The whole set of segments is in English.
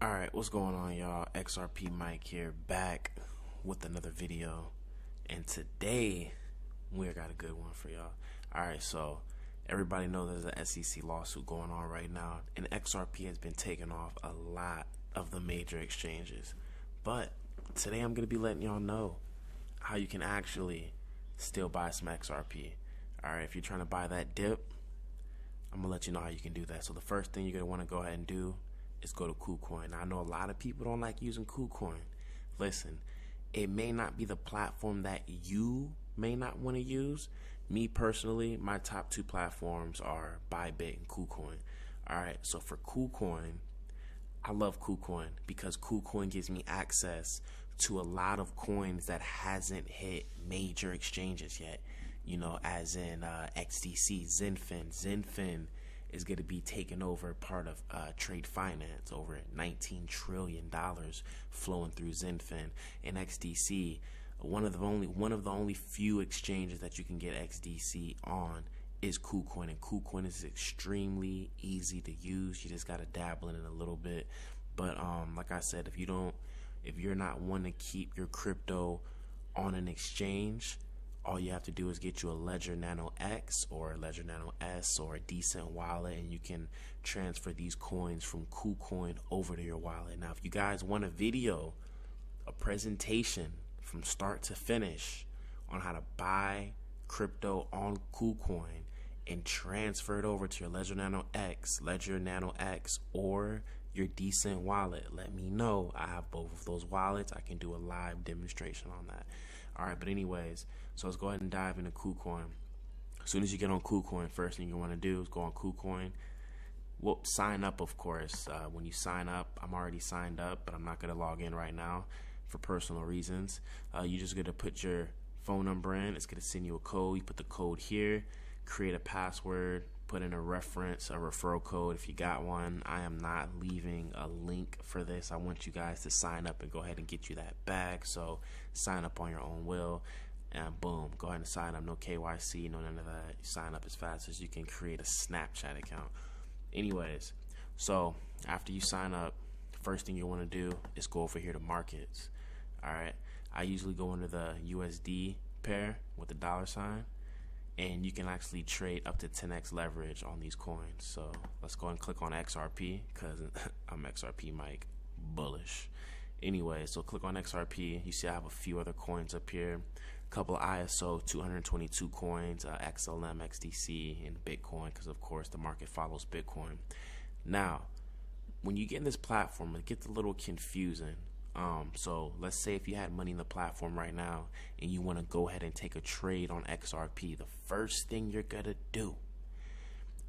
Alright, what's going on, y'all? XRP Mike here, back with another video. And today, we got a good one for y'all. Alright, so everybody knows there's an SEC lawsuit going on right now, and XRP has been taking off a lot of the major exchanges. But today I'm going to be letting y'all know how you can actually still buy some XRP. Alright, if you're trying to buy that dip, I'm going to let you know how you can do that. So the first thing you're going to want to go ahead and do is go to KuCoin. Now, I know a lot of people don't like using KuCoin. Listen, it may not be the platform that you may not want to use. Me personally, my top two platforms are Bybit and KuCoin. Alright, so for KuCoin, I love KuCoin because KuCoin gives me access to a lot of coins that hasn't hit major exchanges yet. You know, as in XDC, Zenfin is going to be taking over part of trade finance, over $19 trillion flowing through Zenfin. And XDC, one of the only few exchanges that you can get XDC on is KuCoin, and KuCoin is extremely easy to use. You just got to dabble in it a little bit. But like I said, if you're not one to keep your crypto on an exchange, all you have to do is get you a Ledger Nano X or a Ledger Nano S or a decent wallet, and you can transfer these coins from KuCoin over to your wallet. Now, if you guys want a video, a presentation from start to finish on how to buy crypto on KuCoin and transfer it over to your Ledger Nano X, or your decent wallet, let me know. I have both of those wallets. I can do a live demonstration on that. Alright, but anyways, so let's go ahead and dive into KuCoin. As soon as you get on KuCoin, first thing you want to do is go on KuCoin. Well, sign up, of course. When you sign up, I'm already signed up, but I'm not going to log in right now for personal reasons. You're just going to put your phone number in. It's going to send you a code. You put the code here, create a password, put in a reference, a referral code if you got one. I am not leaving a link for this. I want you guys to sign up and go ahead and get you that bag. So sign up on your own will, and boom, go ahead and sign up. No KYC, no none of that. You sign up as fast as you can. Create a Snapchat account. Anyways, so after you sign up, first thing you want to do is go over here to markets. Alright, I usually go into the USD pair with the $, and you can actually trade up to 10x leverage on these coins. So let's go and click on XRP because I'm XRP Mike, bullish. Anyway, so click on XRP. You see I have a few other coins up here, a couple of ISO 222 coins, XLM, XDC, and Bitcoin, because of course the market follows Bitcoin. Now, when you get in this platform, it gets a little confusing. So let's say if you had money in the platform right now and you want to go ahead and take a trade on XRP, the first thing you're gonna do,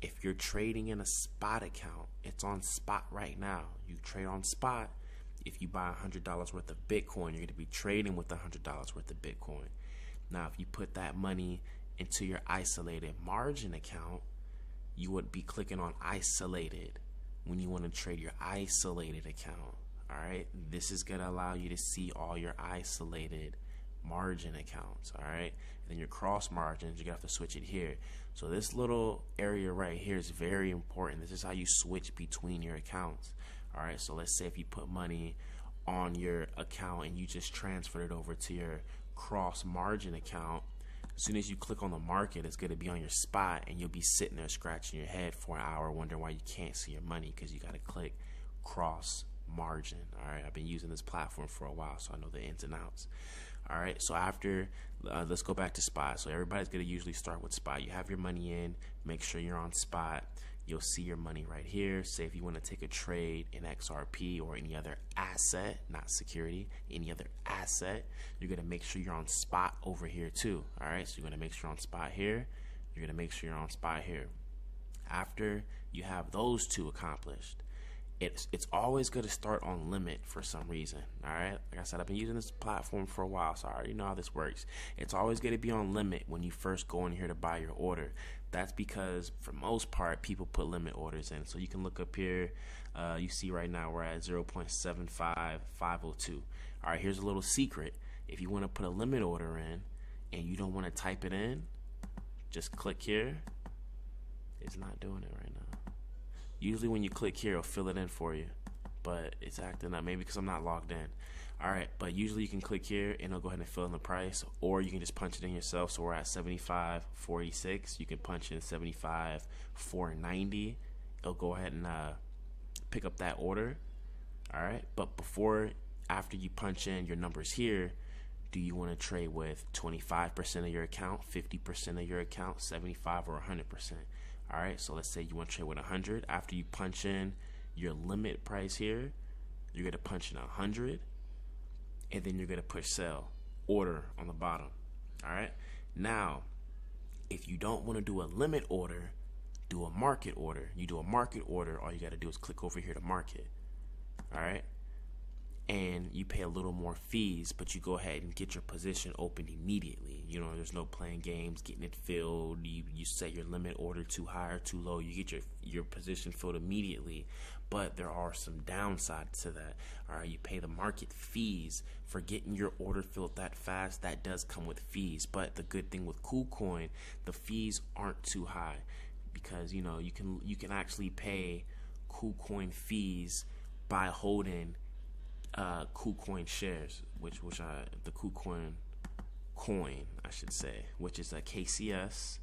if you're trading in a spot account, it's on spot right now. You trade on spot. If you buy $100 worth of Bitcoin, you're gonna be trading with $100 worth of Bitcoin. Now, if you put that money into your isolated margin account, you would be clicking on isolated when you want to trade your isolated account. Alright, this is going to allow you to see all your isolated margin accounts. Alright, and then your cross margins, you're going to have to switch it here. So this little area right here is very important. This is how you switch between your accounts. Alright, so let's say if you put money on your account and you just transferred it over to your cross margin account, as soon as you click on the market, it's going to be on your spot, and you'll be sitting there scratching your head for an hour wondering why you can't see your money, because you got to click cross margin. Alright, I've been using this platform for a while, so I know the ins and outs. Alright, so after let's go back to spot. So everybody's going to usually start with spot. You have your money in, make sure you're on spot. You'll see your money right here. Say if you want to take a trade in XRP or any other asset, not security, any other asset, you're going to make sure you're on spot over here too. Alright, so you're going to make sure you're on spot here. You're going to make sure you're on spot here. After you have those two accomplished, it's always going to start on limit for some reason. Alright, like I said, I've been using this platform for a while, so I already know how this works. It's always going to be on limit when you first go in here to buy your order. That's because for most part people put limit orders in. So you can look up here, you see right now we're at 0.75502. Alright, here's a little secret. If you want to put a limit order in and you don't want to type it in, just click here. It's not doing it right now. Usually when you click here, it'll fill it in for you. but it's acting up. Maybe because I'm not logged in. All right, but usually you can click here and it'll go ahead and fill in the price, or you can just punch it in yourself. So we're at 75.46. You can punch in 75.490. It'll go ahead and pick up that order. All right, but after you punch in your numbers here, do you want to trade with 25% of your account, 50% of your account, 75 or 100%? All right, so let's say you want to trade with 100. After you punch in your limit price here, you're going to punch in 100, and then you're going to push sell, order on the bottom. All right, now if you don't want to do a limit order, do a market order. You do a market order, all you got to do is click over here to market. All right, and you pay a little more fees, but you go ahead and get your position open immediately. You know, there's no playing games, getting it filled. You set your limit order too high or too low. You get your position filled immediately. But there are some downsides to that. All right, you pay the market fees for getting your order filled that fast. That does come with fees. But the good thing with KuCoin, the fees aren't too high, because you know you can actually pay KuCoin fees by holding KuCoin shares, the KuCoin coin, I should say, which is a KCS.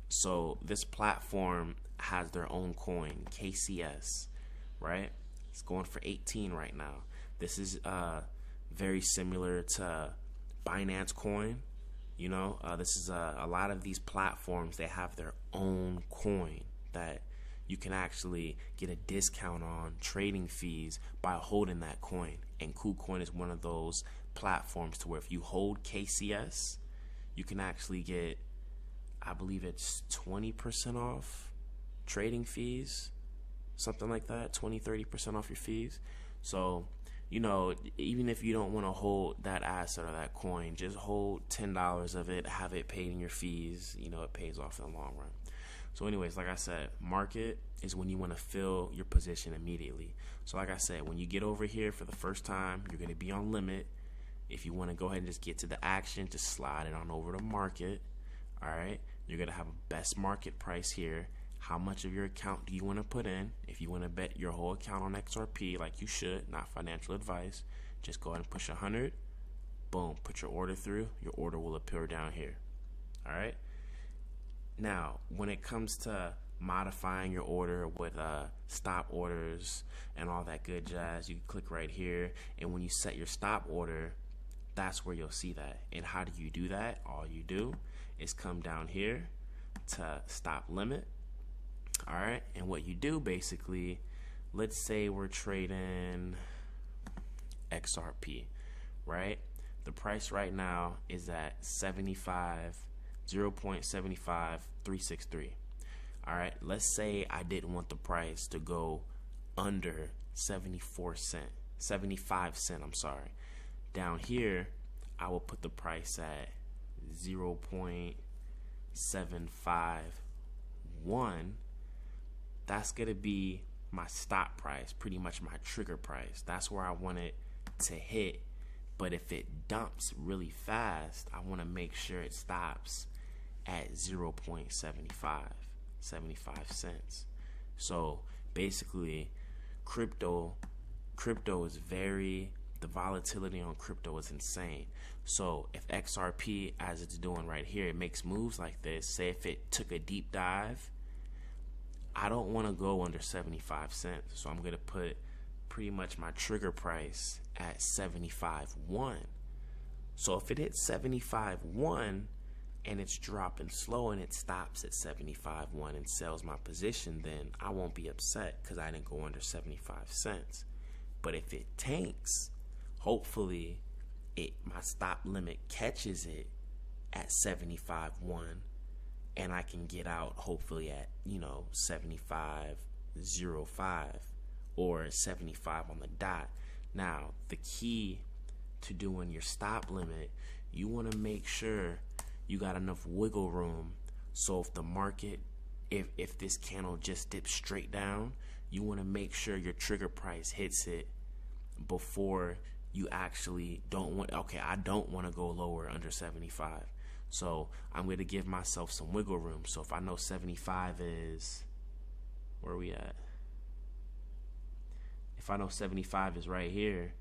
So this platform has their own coin, KCS, right? It's going for 18 right now. This is very similar to Binance Coin. You know, this is a lot of these platforms, they have their own coin that you can actually get a discount on trading fees by holding that coin. And KuCoin is one of those platforms to where if you hold KCS, you can actually get, I believe it's 20% off trading fees, something like that, 20-30% off your fees. So, you know, even if you don't want to hold that asset or that coin, just hold $10 of it, have it paid in your fees. You know, it pays off in the long run. So anyways, like I said, market is when you want to fill your position immediately. So like I said, when you get over here for the first time, you're going to be on limit. If you want to go ahead and just get to the action, just slide it on over to market. All right, you're going to have a best market price here. How much of your account do you want to put in? If you want to bet your whole account on XRP, like you should, not financial advice, just go ahead and push 100. Boom, put your order through. Your order will appear down here. All right. Now, when it comes to modifying your order with stop orders and all that good jazz, you click right here, and when you set your stop order, that's where you'll see that. And how do you do that? All you do is come down here to stop limit. All right, and what you do basically, let's say we're trading XRP, right? The price right now is at 0.75363. All right, let's say I didn't want the price to go under 75 cents, I'm sorry. Down here, I will put the price at 0.751. That's gonna be my stop price, pretty much my trigger price. That's where I want it to hit. But if it dumps really fast, I want to make sure it stops at 0.75 cents. So basically, crypto is the volatility on crypto is insane. So if XRP, as it's doing right here, it makes moves like this, say if it took a deep dive, I don't want to go under 75 cents. So I'm going to put pretty much my trigger price at 75.1. So if it hits 75.1 and it's dropping slow and it stops at 75.1 and sells my position, then I won't be upset because I didn't go under 75 cents. But if it tanks, hopefully my stop limit catches it at 75.1 and I can get out hopefully at, 75.05 or 75 on the dot. Now, the key to doing your stop limit, you want to make sure you got enough wiggle room. So if the market, if this candle just dips straight down, you want to make sure your trigger price hits it before you actually don't want, okay, I don't want to go lower under 75. So I'm going to give myself some wiggle room. So if I know 75 is, where are we at? if I know 75 is right here,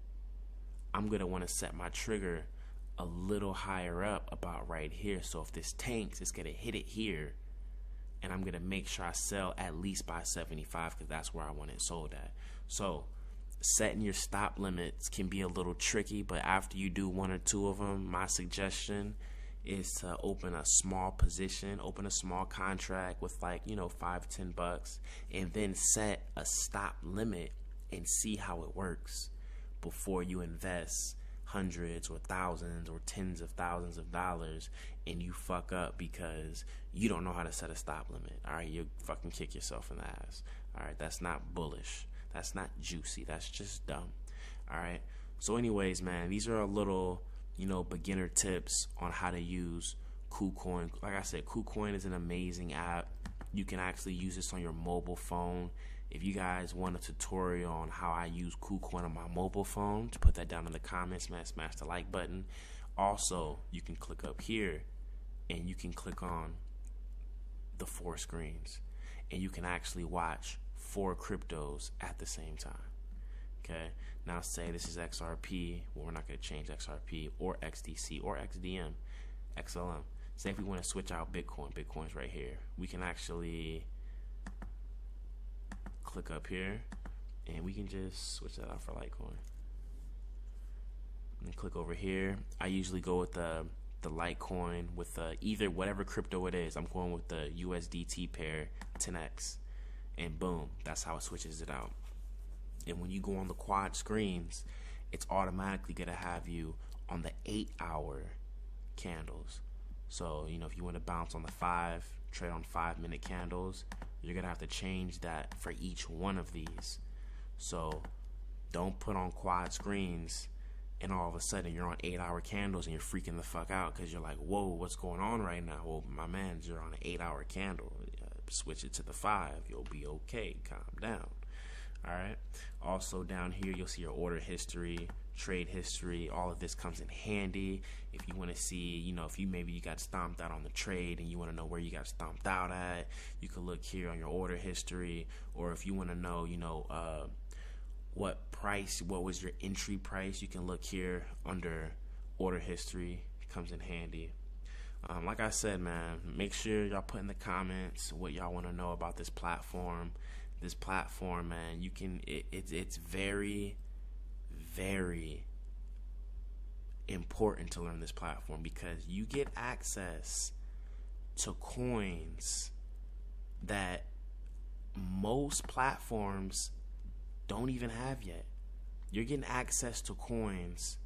I'm going to want to set my trigger a little higher up, about right here. So if this tanks, it's going to hit it here, and I'm going to make sure I sell at least by 75, because that's where I want it sold at. So setting your stop limits can be a little tricky, but after you do one or two of them, my suggestion is to open a small position, open a small contract with like, you know, $5-10, and then set a stop limit and see how it works before you invest hundreds or thousands or tens of thousands of dollars and you fuck up because you don't know how to set a stop limit. All right, you fucking kick yourself in the ass. All right, that's not bullish. That's not juicy. That's just dumb. All right. So anyways, man, these are a little, you know, beginner tips on how to use KuCoin. Like I said, KuCoin is an amazing app. You can actually use this on your mobile phone. If you guys want a tutorial on how I use KuCoin on my mobile phone, to put that down in the comments, man, smash the like button. Also, you can click up here and you can click on the 4 screens and you can actually watch 4 cryptos at the same time. Okay, now say this is XRP. Well, we're not going to change XRP or XDC or XDM, XLM. Say if we want to switch out Bitcoin, Bitcoin's right here. We can actually click up here and we can just switch that out for Litecoin. And click over here. I usually go with the Litecoin with either whatever crypto it is. I'm going with the USDT pair 10x. And boom, that's how it switches it out. And when you go on the quad screens, it's automatically going to have you on the 8-hour candles. So, you know, if you want to bounce on the 5, trade on 5-minute candles, you're going to have to change that for each one of these. So don't put on quad screens and all of a sudden you're on 8-hour candles and you're freaking the fuck out because you're like, whoa, what's going on right now? Well, my man, you're on an 8-hour candle. Switch it to the 5. You'll be okay. Calm down. All right. Also down here, you'll see your order history, trade history. All of this comes in handy if you want to see, you know, if you maybe you got stomped out on the trade and you want to know where you got stomped out at, you can look here on your order history. Or if you want to know, you know, what was your entry price, you can look here under order history. It comes in handy. Like I said, man, make sure y'all put in the comments what y'all want to know about this platform. This platform, man, you can. It's very, very important to learn this platform because you get access to coins that most platforms don't even have yet. You're getting access to coins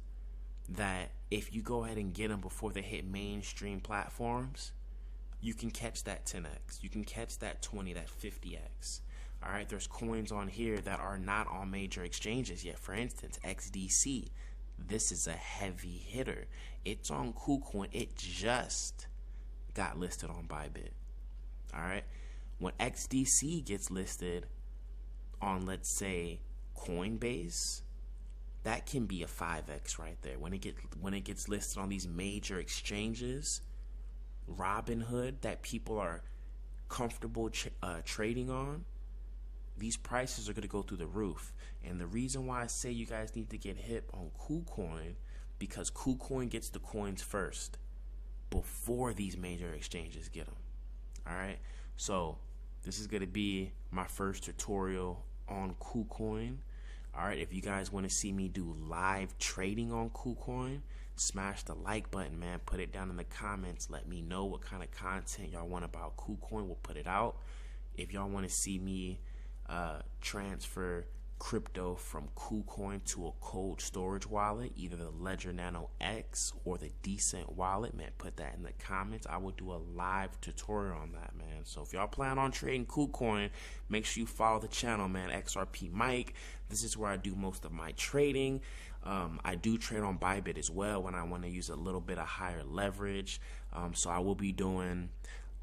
that if you go ahead and get them before they hit mainstream platforms, you can catch that 10x, you can catch that 20, that 50x. All right, there's coins on here that are not on major exchanges yet. For instance, XDC, this is a heavy hitter. It's on KuCoin. It just got listed on Bybit. All right, when XDC gets listed on, let's say, Coinbase, that can be a 5x right there. When it gets listed on these major exchanges, Robinhood, that people are comfortable trading on, these prices are going to go through the roof. And the reason why I say you guys need to get hip on KuCoin, because KuCoin gets the coins first before these major exchanges get them. All right, so this is going to be my first tutorial on KuCoin. All right, if you guys want to see me do live trading on KuCoin, smash the like button, man. Put it down in the comments. Let me know what kind of content y'all want about KuCoin. We'll put it out. If y'all want to see me transfer crypto from KuCoin to a cold storage wallet, either the Ledger Nano X or the Decent wallet, man, put that in the comments. I will do a live tutorial on that, man. So if y'all plan on trading KuCoin, make sure you follow the channel, man. XRP Mike. This is where I do most of my trading. I do trade on Bybit as well when I want to use a little bit of higher leverage. So I will be doing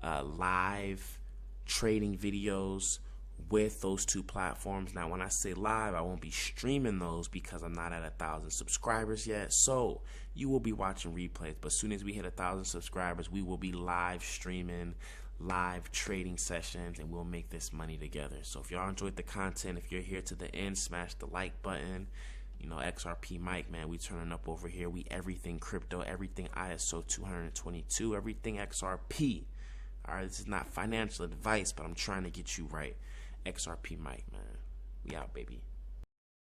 live trading videos with those two platforms. Now, when I say live, I won't be streaming those because I'm not at 1,000 subscribers yet. So you will be watching replays. But as soon as we hit 1,000 subscribers, we will be live streaming live trading sessions, and we'll make this money together. So if y'all enjoyed the content, if you're here to the end, smash the like button. You know, XRP Mike, man, we turning up over here. We everything crypto, everything ISO 222, everything XRP. All right, this is not financial advice, but I'm trying to get you right. XRP Mike, man. We out, baby.